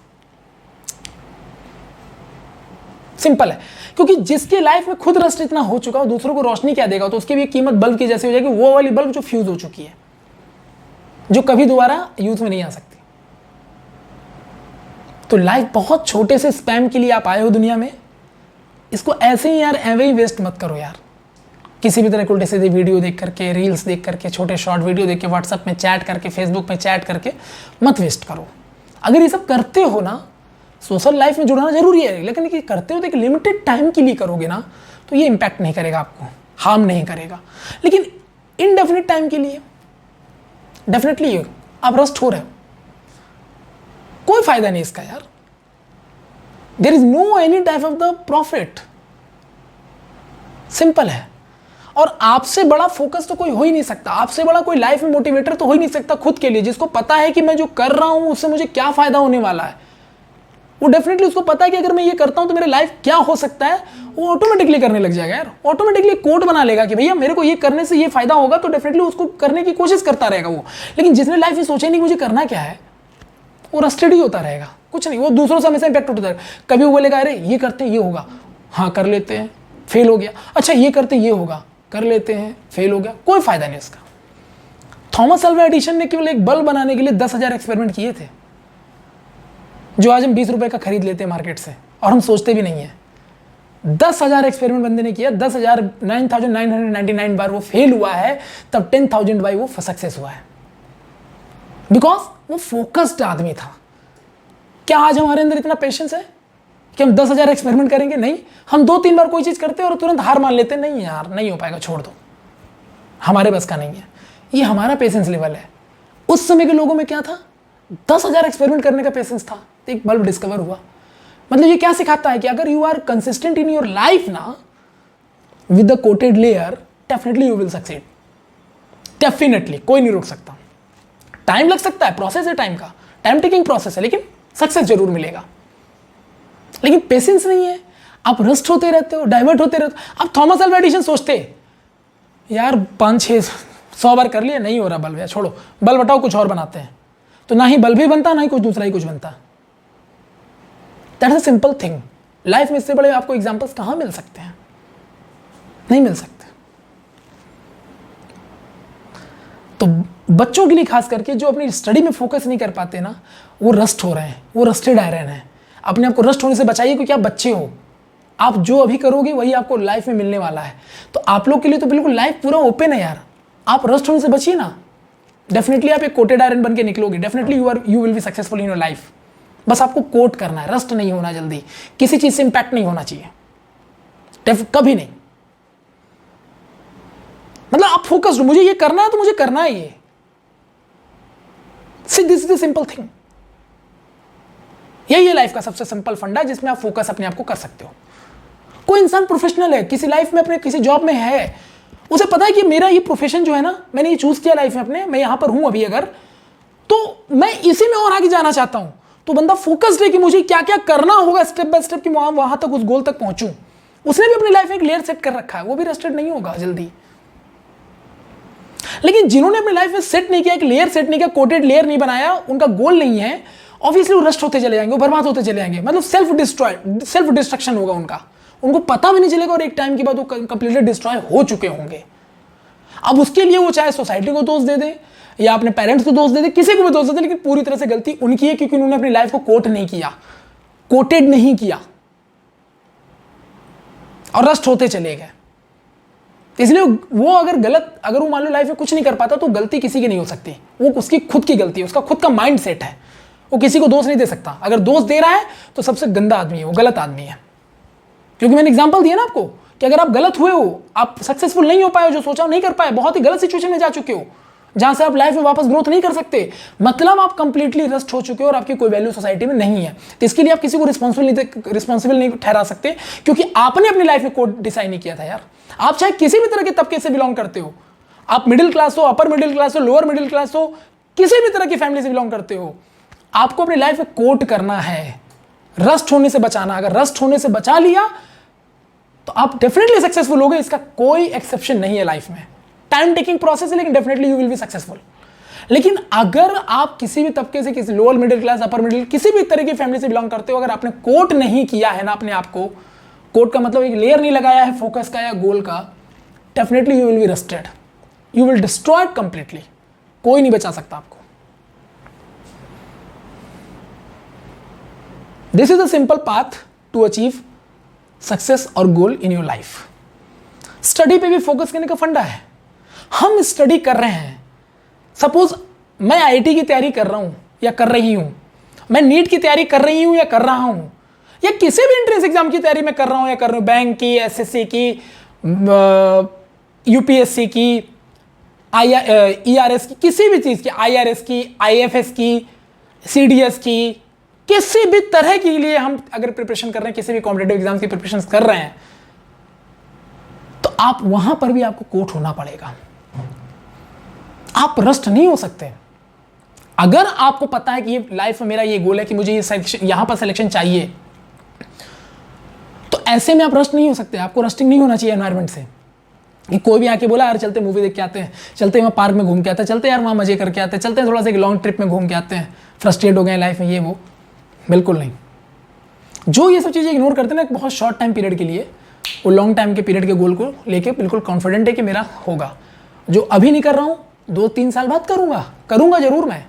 सिंपल है, क्योंकि जिसके लाइफ में खुद रस्ट इतना हो चुका हो, दूसरों को रोशनी क्या देगा, तो उसकी भी कीमत बल्ब की जैसी हो जाएगी, वो वाली बल्ब जो फ्यूज हो चुकी है, जो कभी दोबारा यूज में नहीं आ सकती। तो लाइफ बहुत छोटे से स्पैम के लिए आप आए हो दुनिया में, इसको ऐसे ही यार एवे ही वेस्ट मत करो यार। किसी भी तरह के उल्टे सीधे वीडियो देख करके, रील्स देख करके, छोटे शॉर्ट वीडियो देख के, व्हाट्सएप में चैट करके, फेसबुक में चैट करके मत वेस्ट करो। अगर ये सब करते हो ना, सोशल लाइफ में जुड़ना जरूरी है, लेकिन ये करते हो तो एक लिमिटेड टाइम के लिए करोगे ना, तो ये इंपैक्ट नहीं करेगा आपको, हार्म नहीं करेगा। लेकिन इनडेफिनिट टाइम के लिए डेफिनेटली आप रस्ट हो रहे हो, कोई फायदा नहीं इसका यार। There is no any type of the profit, simple है। और आपसे बड़ा फोकस तो कोई हो ही नहीं सकता, आपसे बड़ा कोई लाइफ में मोटिवेटर तो हो ही नहीं सकता खुद के लिए, जिसको पता है कि मैं जो कर रहा हूं उससे मुझे क्या फायदा होने वाला है। वो डेफिनेटली उसको पता है कि अगर मैं ये करता हूं तो मेरे लाइफ क्या हो सकता है, वो ऑटोमेटिकली करने लग जाएगा यार। ऑटोमेटिकली कोड बना लेगा कि भैया मेरे को ये करने से ये फायदा होगा, तो डेफिनेटली उसको करने की कोशिश करता रहेगा वो। लेकिन जिसने लाइफ में सोचा नहीं मुझे करना क्या है, वो रस्टेड ही होता रहेगा, कुछ नहीं। वो दूसरों से हमेशा इंपैक्ट होता रहेगा। कभी वो बोलेगा अरे ये करते हैं ये होगा, हाँ कर लेते हैं, फेल हो गया, अच्छा ये करते ये होगा, कर लेते हैं, फेल हो गया, कोई फायदा नहीं इसका। थॉमस अल्वा एडिसन ने केवल एक बल्ब बनाने के लिए 10,000 एक्सपेरिमेंट किए थे, जो आज हम 20 रुपए का खरीद लेते हैं मार्केट से, और हम सोचते भी नहीं है। 10,000 एक्सपेरिमेंट बंदे ने किया, 10,000 9,999 बार वो फेल हुआ है, तब 10,000 बार वो सक्सेस हुआ है, बिकॉज वो फोकस्ड आदमी था। क्या आज हमारे अंदर इतना पेशेंस है कि हम 10,000 एक्सपेरिमेंट करेंगे? नहीं, हम 2-3 बार कोई चीज करते हैं और तुरंत हार मान लेते हैं, नहीं यार नहीं हो पाएगा, छोड़ दो, हमारे बस का नहीं है। ये हमारा पेशेंस लेवल है। उस समय के लोगों में क्या था? 10,000 एक्सपेरिमेंट करने का पेशेंस था, तो एक बल्ब डिस्कवर हुआ। मतलब ये क्या सिखाता है कि अगर you are consistent in your life ना with the coated layer, definitely you will succeed, definitely, कोई नहीं रोक सकता। टाइम लग सकता है, प्रोसेस है टाइम का, टाइम टेकिंग प्रोसेस है, लेकिन सक्सेस जरूर मिलेगा। लेकिन पेशेंस नहीं है, आप रस्ट होते रहते हो, डाइवर्ट होते रहते हो। अब थॉमस अल्वा एडिसन सोचते यार 500-600 बार कर लिया, नहीं हो रहा बल्ब, यार छोड़ो, बल्ब हटाओ, कुछ और बनाते हैं, तो ना ही बल्ब ही बनता, ना ही कुछ दूसरा ही कुछ बनता। That's a simple thing. Life में इससे बड़े आपको एग्जांपल्स कहां मिल सकते हैं? नहीं मिल सकते। तो बच्चों के लिए खास करके जो अपनी स्टडी में फोकस नहीं कर पाते ना, वो रस्ट हो रहे हैं, वो रस्टेड आयरन है। अपने आप को रस्ट होने से बचाइए, क्योंकि आप बच्चे हो, आप जो अभी करोगे वही आपको लाइफ में मिलने वाला है। तो आप लोग के लिए तो बिल्कुल लाइफ पूरा ओपन है यार, आप रस्ट होने से बचिए ना, डेफिनेटली आप एक कोटेड आयरन बन के निकलोगे, definitely you will be successful in your life. बस आपको कोट करना है, रस्ट नहीं होना, जल्दी किसी चीज से इंपैक्ट नहीं होना चाहिए, कभी नहीं। मतलब आप फोकस्ड हो, मुझे ये करना है तो मुझे करना है ये, this is the simple thing. यही है लाइफ का सबसे सिंपल फंडा, जिसमें आप फोकस अपने आप को कर सकते हो। कोई इंसान प्रोफेशनल है, किसी लाइफ में अपने किसी जॉब में है, उसे पता है कि मेरा ये प्रोफेशन जो है ना, मैंने ये चूज किया लाइफ में अपने, मैं यहां पर हूं अभी, अगर तो मैं इसी में और आगे जाना चाहता हूं, तो बंदा फोकस्ड है कि मुझे क्या क्या करना होगा स्टेप बाय स्टेप, कि वहां तक उस गोल तक पहुंचूं। उसने भी अपनी लाइफ में एक लेयर सेट कर रखा है, वो भी रस्टेड नहीं होगा जल्दी। लेकिन जिन्होंने अपनी लाइफ में सेट नहीं किया, एक लेयर सेट नहीं किया, कोटेड लेयर नहीं बनाया, उनका गोल नहीं है, ऑब्वियसली वो रस्ट होते चले जाएंगे, वो बर्बाद होते चले जाएंगे। मतलब सेल्फ डिस्ट्रक्शन होगा उनका, उनको पता भी नहीं चलेगा, और एक टाइम के बाद वो कंप्लीटली डिस्ट्रॉय हो चुके होंगे। अब उसके लिए वो चाहे सोसाइटी को दोष दे दे या अपने पेरेंट्स को दोष दे दे, किसी को भी दोष दे दे, लेकिन पूरी तरह से गलती उनकी है, क्योंकि उन्होंने अपनी लाइफ को कोट नहीं किया, कोटेड नहीं किया, और रस्ट होते चले गए। इसलिए वो अगर वो मान लो लाइफ में कुछ नहीं कर पाता, तो गलती किसी की नहीं हो सकती, वो उसकी खुद की गलती है, उसका खुद का माइंड सेट है, वो किसी को दोष नहीं दे सकता। अगर दोष दे रहा है तो सबसे गंदा आदमी है, वो गलत आदमी है। क्योंकि मैंने एग्जांपल दिया ना आपको कि अगर आप गलत हुए हो, आप सक्सेसफुल नहीं हो पाए, जो सोचा नहीं कर पाए, बहुत ही गलत सिचुएशन में जा चुके हो, जहां से आप लाइफ में वापस ग्रोथ नहीं कर सकते, मतलब आप कंप्लीटली रस्ट हो चुके हो और आपकी कोई वैल्यू सोसाइटी में नहीं है। तो इसके लिए आप किसी को रिस्पॉन्सिबल नहीं ठहरा सकते, क्योंकि आपने अपनी लाइफ में कोड डिसाइड नहीं किया था यार। आप चाहे किसी भी तरह के तबके से बिलोंग करते हो, आप मिडिल क्लास हो, अपर मिडिल क्लास हो, लोअर मिडिल क्लास हो, किसी भी तरह की फैमिली से बिलोंग करते हो, आपको अपनी लाइफ में कोट करना है, रस्ट होने से बचाना। अगर रस्ट होने से बचा लिया तो आप डेफिनेटली सक्सेसफुल होगे, इसका कोई एक्सेप्शन नहीं है लाइफ में। टाइम टेकिंग प्रोसेस है लेकिन definitely you will be successful. लेकिन अगर आप किसी भी तबके से, किसी lower middle class, upper middle, किसी भी तरह की फैमिली से बिलोंग करते हो, अगर आपने कोट नहीं किया है ना अपने आप को, कोट का मतलब एक लेयर नहीं लगाया है फोकस का या गोल का, definitely you will be rusted, you will destroyed completely. कोई नहीं बचा सकता आपको। This is a simple path to achieve success और goal in your life. Study पे भी फोकस करने का फंडा है। हम स्टडी कर रहे हैं, सपोज मैं आईआईटी की तैयारी कर रहा हूं या कर रही हूं, मैं नीट की तैयारी कर रही हूं या कर रहा हूं, या किसी भी एंट्रेंस एग्जाम की तैयारी मैं कर रहा हूं या कर रहा हूं, बैंक की, एसएससी की, यूपीएससी की, ईआरएस की, किसी भी चीज की, आईआरएस की, आईएफएस की, सीडीएस की, किसी भी तरह के लिए हम अगर प्रिपरेशन कर रहे हैं, किसी भी कॉम्पिटेटिव एग्जाम की प्रिपरेशन कर रहे हैं, तो आप वहां पर भी आपको कोट होना पड़ेगा। आप रस्ट नहीं हो सकते। अगर आपको पता है कि ये लाइफ में मेरा ये गोल है कि मुझे ये यहां पर सिलेक्शन चाहिए, तो ऐसे में आप रस्ट नहीं हो सकते। आपको रस्टिंग नहीं होना चाहिए एनवायरमेंट से। कि कोई भी आके बोला यार चलते मूवी देख के आते हैं, चलते वहाँ पार्क में घूम के आते हैं, चलते यार वहाँ मजे करके आते हैं, चलते हैं थोड़ा सा एक लॉन्ग ट्रिप में घूम के आते हैं, फ्रस्ट्रेट हो गए लाइफ में, ये वो, बिल्कुल नहीं। जो ये सब चीज़ें इग्नोर करते हैं ना बहुत शॉर्ट टाइम पीरियड के लिए, वो लॉन्ग टाइम के पीरियड के गोल को लेके बिल्कुल कॉन्फिडेंट है कि मेरा होगा। जो अभी नहीं कर रहा हूँ 2-3 साल बाद करूँगा जरूर मैं।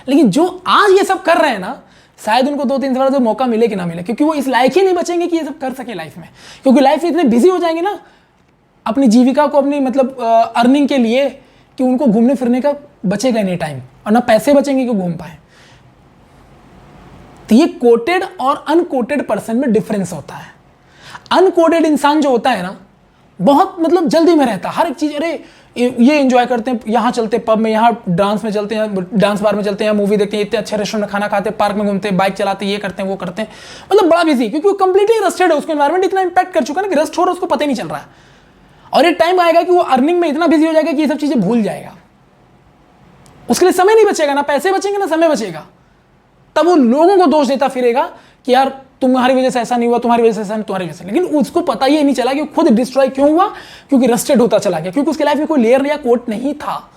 लेकिन जो आज ये सब कर रहे हैं ना, शायद उनको 2-3 साल बाद मौका मिले कि ना मिले, क्योंकि वो इस लायक ही नहीं बचेंगे कि ये सब कर सके लाइफ में। क्योंकि लाइफ में इतने बिजी हो जाएंगे ना अपनी जीविका को, अपनी मतलब अर्निंग के लिए, कि उनको घूमने फिरने का बचेगा नहीं टाइम, और ना पैसे बचेंगे कि घूम पाए। तो ये कोटेड और अनकोटेड पर्सन में डिफरेंस होता है। अनकोटेड इंसान जो होता है ना, बहुत मतलब जल्दी में रहता है हर एक चीज। अरे ये एंजॉय करते हैं, यहाँ चलते पब में, यहाँ डांस में चलते हैं, डांस बार में चलते हैं, मूवी देखते हैं, इतने अच्छे रेस्टोरेंट में खाना खाते हैं, पार्क में घूमते हैं, बाइक चलाते हैं, ये करते हैं वो करते हैं, मतलब बड़ा बिजी, क्योंकि वो कंप्लीटली रस्टेड है। उसको एनवायरमेंट इतना इंपैक्ट कर चुका है ना कि रस्ट हो रहा है, उसको पता ही नहीं चल रहा है। और एक टाइम आएगा कि वो अर्निंग में इतना बिजी हो जाएगा कि ये सब चीजें भूल जाएगा। उसके लिए समय नहीं बचेगा, ना पैसे बचेंगे ना समय बचेगा। तब वो लोगों को दोष देता फिरेगा कि यार तुम्हारी वजह से ऐसा नहीं हुआ, तुम्हारी वजह से ऐसा नहीं, तुम्हारी वजह से। लेकिन उसको पता ही नहीं चला कि वो खुद डिस्ट्रॉय क्यों हुआ, क्योंकि रस्टेड होता चला गया, क्योंकि उसकी लाइफ में कोई लेयर या कोट नहीं था।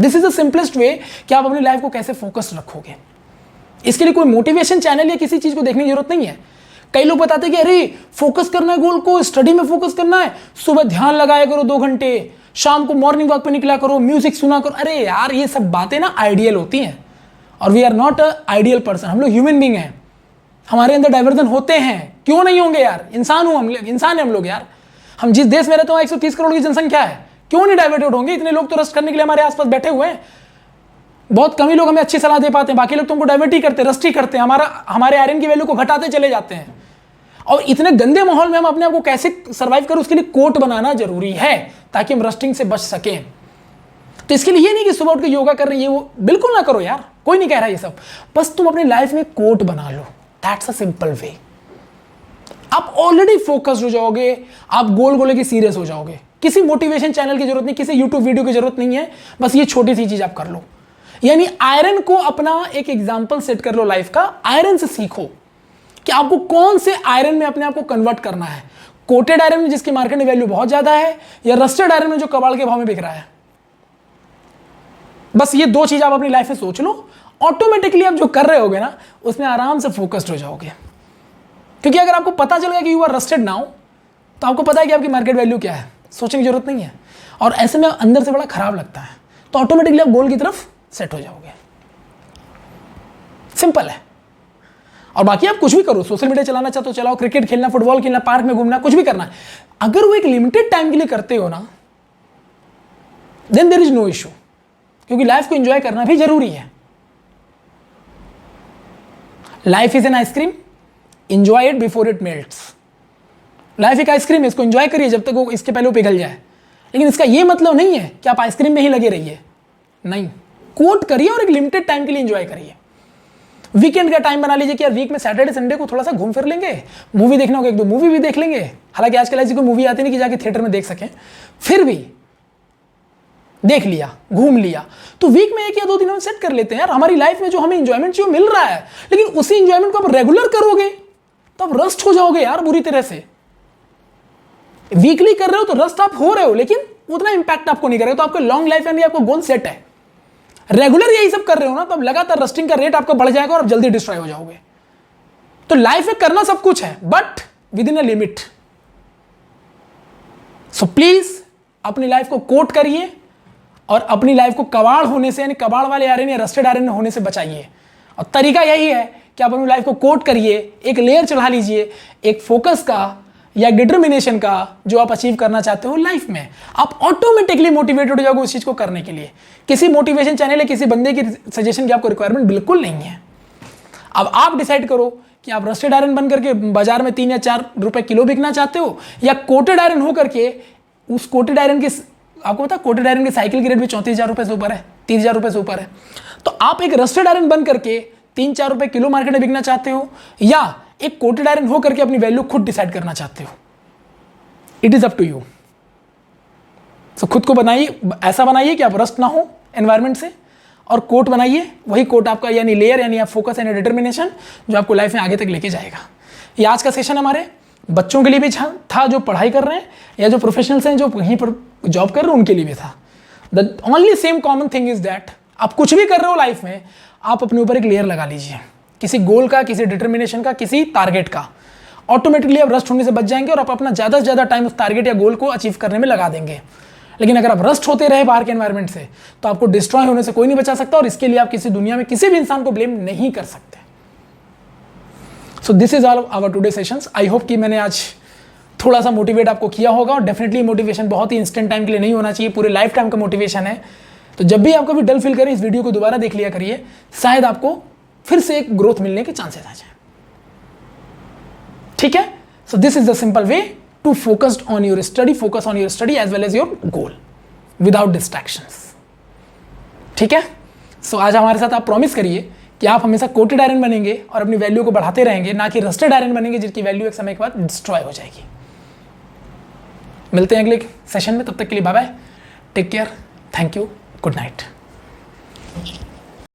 दिस इज द सिंपलेस्ट वे कि आप अपनी लाइफ को कैसे फोकस रखोगे। इसके लिए कोई मोटिवेशन चैनल या किसी चीज को देखने की जरूरत नहीं है। कई लोग बताते हैं कि अरे फोकस करना है गोल को, स्टडी में फोकस करना है, सुबह ध्यान लगाया करो 2 घंटे, शाम को मॉर्निंग वॉक पे निकला करो, म्यूजिक सुना करो। अरे यार ये सब बातें ना आइडियल होती हैं, और we are not a ideal person. हम लोग ह्यूमन बीइंग हैं, हमारे अंदर डाइवर्जन होते हैं, क्यों नहीं होंगे यार। इंसान हूं हम, इंसान है हम लोग यार। हम जिस देश में रहते हैं 130 करोड़ की जनसंख्या है, क्यों नहीं डाइवर्टेड होंगे। इतने लोग तो रस्ट करने के लिए हमारे आसपास बैठे हुए हैं। बहुत कम ही लोग हमें अच्छी सलाह दे पाते हैं, बाकी लोग तुमको डाइवर्ट ही करते हैं, रस्ट ही करते हैं, हमारे आयरन की वैल्यू को घटाते चले जाते हैं। और इतने गंदे माहौल में हम अपने आप को कैसे सर्वाइव करें, उसके लिए कोट बनाना जरूरी है ताकि हम रस्टिंग से बच सकें। तो इसके लिए ये नहीं कि सुबह उठ के योगा कर रहे हैं, ये वो बिल्कुल ना करो यार, कोई नहीं कह रहा ये सब। बस तुम अपनी लाइफ में कोट बना लो, दैट्स अ सिंपल वे। आप ऑलरेडी फोकस्ड हो जाओगे, आप गोल को लेके सीरियस हो जाओगे। किसी मोटिवेशन चैनल की जरूरत नहीं, किसी यूट्यूब वीडियो की जरूरत नहीं है। बस ये छोटी सी चीज आप कर लो। यानी आयरन को अपना एक एग्जाम्पल सेट कर लो लाइफ का। आयरन से सीखो कि आपको कौन से आयरन में अपने आप को कन्वर्ट करना है। कोटेड आयरन में जिसकी मार्केट में वैल्यू बहुत ज्यादा है, या रस्टेड आयरन में जो कबाड़ के भाव में बिक रहा है। बस ये 2 चीज आप अपनी लाइफ में सोच लो, ऑटोमेटिकली आप जो कर रहे होगे ना उसमें आराम से फोकस्ड हो जाओगे। क्योंकि अगर आपको पता चल गया कि यू आर रस्टेड नाउ, तो आपको पता है कि आपकी मार्केट वैल्यू क्या है, सोचने की जरूरत नहीं है। और ऐसे में अंदर से बड़ा खराब लगता है, तो ऑटोमेटिकली आप गोल की तरफ सेट हो जाओगे। सिंपल है। और बाकी आप कुछ भी करो, सोशल मीडिया चलाना चाहते हो चलाओ, क्रिकेट खेलना, फुटबॉल खेलना, पार्क में घूमना, कुछ भी करना है। अगर वो एक लिमिटेड टाइम के लिए करते हो ना, then there is no issue. क्योंकि लाइफ को एंजॉय करना भी जरूरी है। Life is an ice cream, enjoy it before it melts. Life एक आइसक्रीम है, इसको एंजॉय करिए जब तक वो इसके पहले वो पिघल जाए। लेकिन इसका ये मतलब नहीं है कि आप आइसक्रीम में ही लगे रहिए, नहीं। कोट करिए और एक लिमिटेड टाइम के लिए एंजॉय करिए। वीकेंड का टाइम बना लीजिए कि यार वीक में सैटरडे संडे को थोड़ा सा घूम फिर लेंगे, मूवी देखना होगा 1-2 मूवी भी देख लेंगे। हालांकि आजकल ऐसी कोई मूवी आती नहीं कि जाके थिएटर में देख सकें, फिर भी देख लिया, घूम लिया, तो वीक में 1 या 2 दिन हम सेट कर लेते हैं यार। हमारी लाइफ में जो हमें इंजॉयमेंट जो मिल रहा है, लेकिन उसी इंजॉयमेंट को आप रेगुलर करोगे तो आप रस्ट हो जाओगे यार बुरी तरह से। वीकली कर रहे हो तो रस्ट आप हो रहे हो, लेकिन उतना इंपैक्ट आपको नहीं करेगा। तो आपको लॉन्ग लाइफ में आपको गोल सेट है, रेगुलर यही सब कर रहे हो ना, तो अब लगातार रस्टिंग का रेट आपका बढ़ जाएगा और आप जल्दी डिस्ट्रॉय हो जाओगे। तो लाइफ में करना सब कुछ है, but with in a limit. So please अपनी लाइफ को कोट करिए और अपनी लाइफ को कबाड़ होने से, यानी कबाड़ वाले आयरन या रस्टेड आयरन होने से बचाइए। और तरीका यही है कि आप अपनी लाइफ को कोट करिए, एक लेयर चढ़ा लीजिए, एक फोकस का या डिटर्मिनेशन का, जो आप अचीव करना चाहते हो लाइफ में। आप ऑटोमेटिकली मोटिवेटेड हो जाओगे उस चीज को करने के लिए। किसी मोटिवेशन चैनल या किसी बंदे की सजेशन की आपको रिक्वायरमेंट बिल्कुल नहीं है। अब आप डिसाइड करो कि आप रस्टेड आयरन बन करके बाजार में 3 या 4 रुपए किलो बिकना चाहते हो, या कोटेड आयरन हो करके उस कोटेड आयरन की, आपको पता कोटेड आयरन की साइकिल की रेट भी 34,000 रुपए से ऊपर है, 30,000 रुपए से ऊपर है। तो आप एक रस्टेड आयरन बन करके 3-4 रुपए किलो मार्केट में बिकना चाहते हो, या एक कोटेड आयरन हो करके अपनी वैल्यू खुद डिसाइड करना चाहते हो। It is up to you. So खुद को बनाइए, ऐसा बनाइए कि आप रस्ट ना हो एनवायरमेंट से, और कोट बनाइए, वही कोट आपका, यानी लेयर, यानी आप फोकस यानी डिटर्मिनेशन, जो आपको लाइफ में आगे तक लेके जाएगा। ये आज का सेशन हमारे बच्चों के लिए भी था जो पढ़ाई कर रहे हैं, या जो प्रोफेशनल्स हैं जो कहीं पर जॉब कर रहे हैं, उनके लिए भी था। The only same common thing is that आप कुछ भी कर रहे हो लाइफ में, आप अपने ऊपर एक लेयर लगा लीजिए, किसी गोल का, किसी डिटर्मिनेशन का, किसी टारगेट का। ऑटोमेटिकली आप रस्ट होने से बच जाएंगे और आप अपना ज़्यादा से ज़्यादा टाइम उस टारगेट या गोल को अचीव करने में लगा देंगे। लेकिन अगर आप रस्ट होते रहे बाहर के एनवायरनमेंट से, तो आपको डिस्ट्रॉय होने से कोई नहीं बचा सकता, और इसके लिए आप किसी दुनिया में किसी भी इंसान को ब्लेम नहीं कर सकते। So this is all our today sessions. I hope कि मैंने आज थोड़ा सा मोटिवेट आपको किया होगा। और डेफिनेटली मोटिवेशन बहुत ही इंस्टेंट टाइम के लिए नहीं होना चाहिए, पूरे लाइफ टाइम का मोटिवेशन है। तो जब भी आप कभी डल फील करें, इस वीडियो को दोबारा देख लिया करिए, शायद आपको फिर से एक ग्रोथ मिलने के चांसेस आ जाए। ठीक है? So this is the simple way to focused on your study, focus on your study as well as your goal without distractions. ठीक है? सो आज हमारे साथ आप प्रॉमिस करिए कि आप हमेशा कोटेड आयरन बनेंगे और अपनी वैल्यू को बढ़ाते रहेंगे, ना कि रस्टेड आयरन बनेंगे जिसकी वैल्यू एक समय के बाद डिस्ट्रॉय हो जाएगी। मिलते हैं अगले सेशन में, तब तक के लिए bye bye, take care, thank you, good night.